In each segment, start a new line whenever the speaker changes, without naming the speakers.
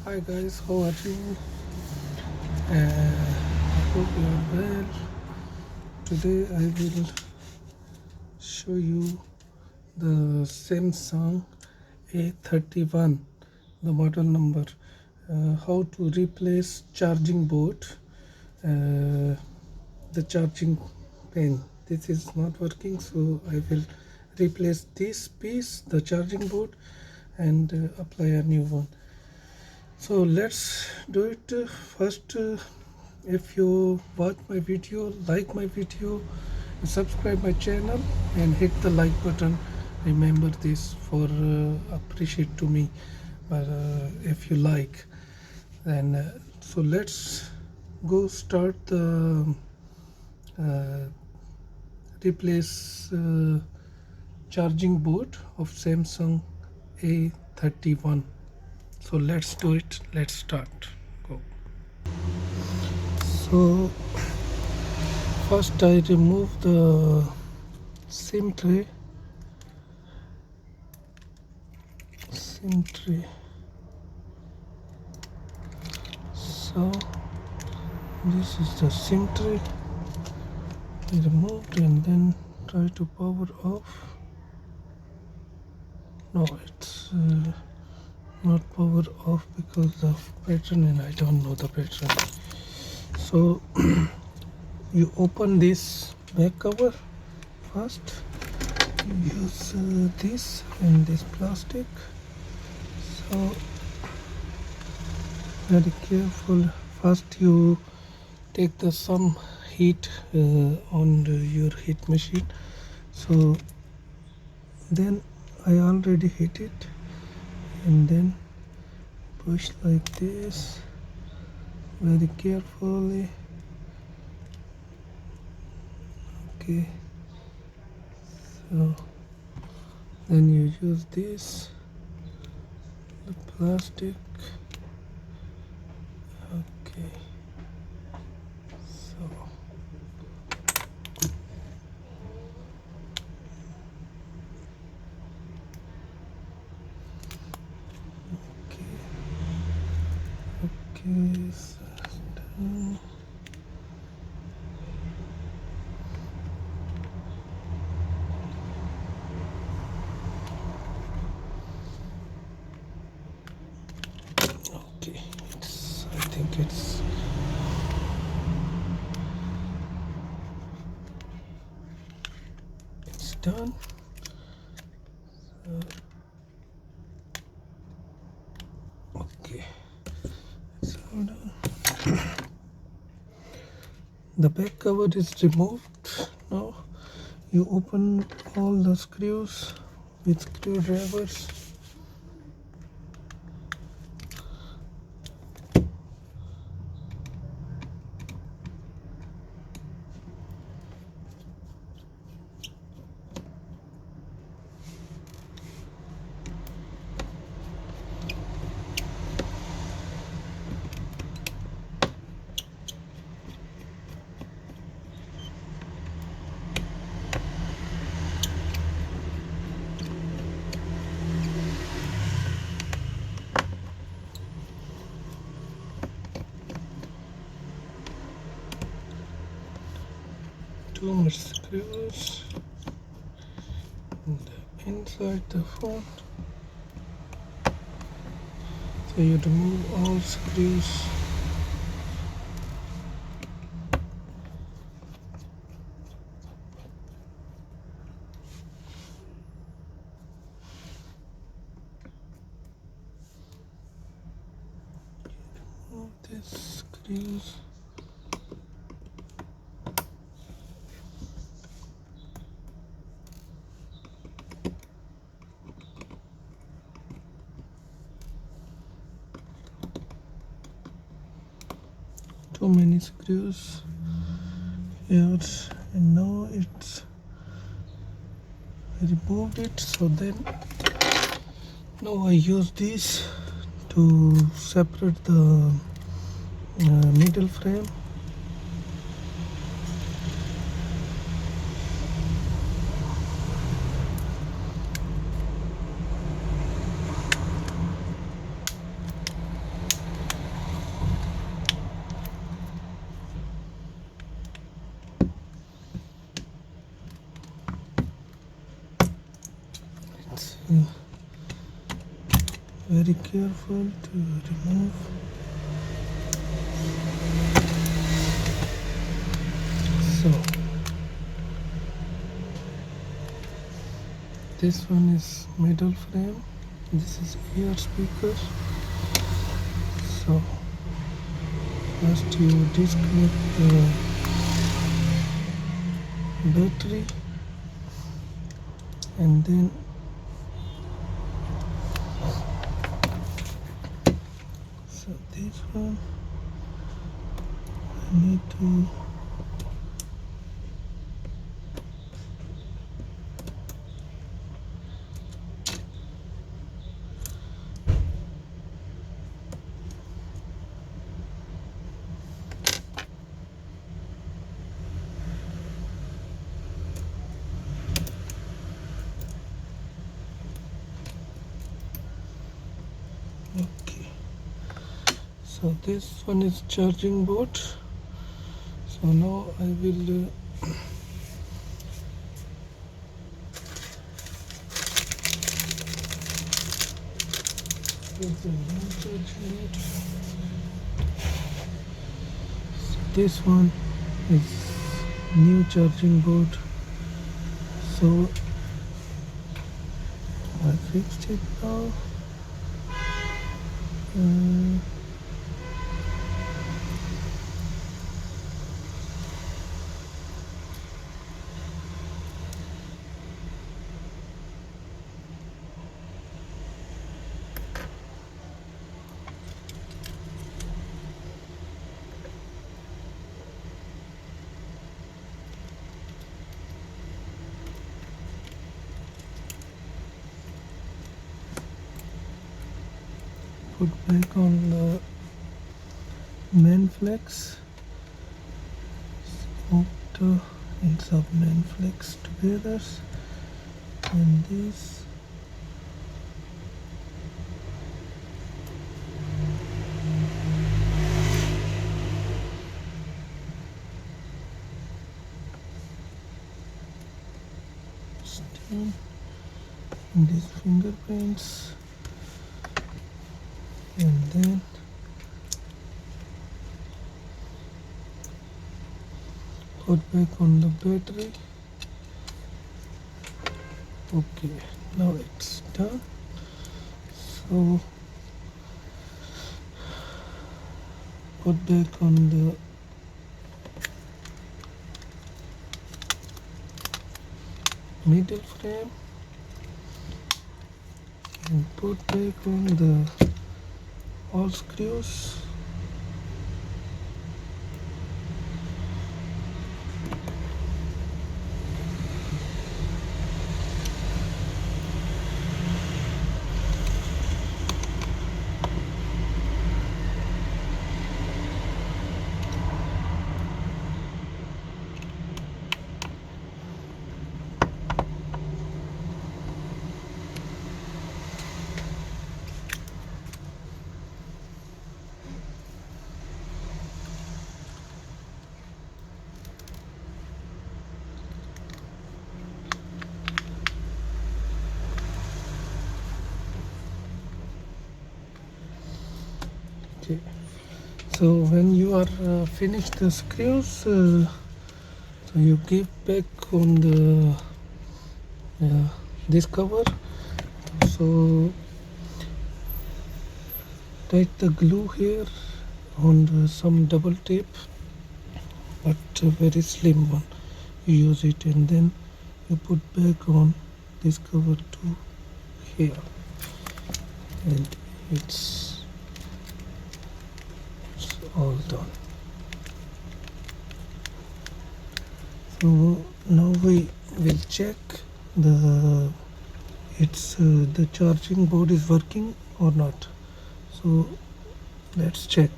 Hi guys, how are you? I hope you are well. Today I will show you the Samsung A31, the model number, how to replace charging board, the charging pin. This is not working, so I will replace this piece, the charging board, and apply a new one. So let's do it. First, if you watch my video, like my video, subscribe my channel and hit the like button. Remember this for appreciate to me. But if you like, then so let's go start the uh, replace charging board of Samsung A31. So let's do it. Let's start. Go. So first I remove the SIM tray. So this is the SIM tray. I removed and then try to power off. No, it's not power off because of pattern and I don't know the pattern. So you open this back cover first. You use this and this plastic. So very careful. First you take the some heat on your heat machine. So then I already hit it and then push like this very carefully. Okay, so then you use this, the plastic. Okay, so okay, okay, so done. Okay, I think it's done. Okay, so done. The back cover is removed. Now you open all the screws with screwdrivers. Two more screws inside the phone. So you remove all screws. Remove these screws. Too many screws here, and now it's I removed it. So then now I use this to separate the middle frame. very careful to remove. So this one is middle frame, this is ear speaker. So first you disconnect the battery and then so this one I need to okay. So this one is charging board. So now I will put the new charging board. So this one is new charging board. So I fixed it now. Put back on the main flex. Outer and sub main flex together, and this still and these fingerprints, and then put back on the battery. Okay, now it's done. So put back on the middle frame and put back on the all screws. Okay, so when you are finished the screws, so you give back on the this cover. So take the glue here on some double tape, but a very slim one. You use it and then you put back on this cover to here, and it's all done. So now we will check the the charging board is working or not. So let's check.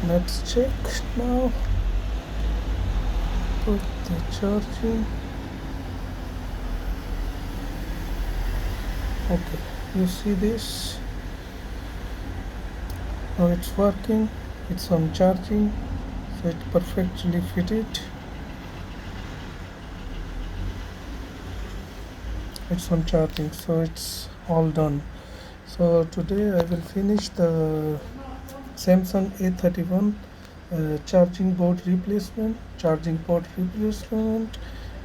Now. Put the charging. Okay, you see this? Now it's working. It's on charging, so it's perfectly fitted. It's on charging, so it's all done. So today I will finish the Samsung A31 charging port replacement,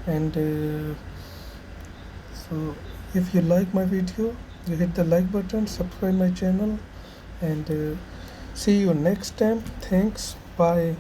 and so if you like my video, you hit the like button, subscribe my channel, and see you next time. Thanks. Bye.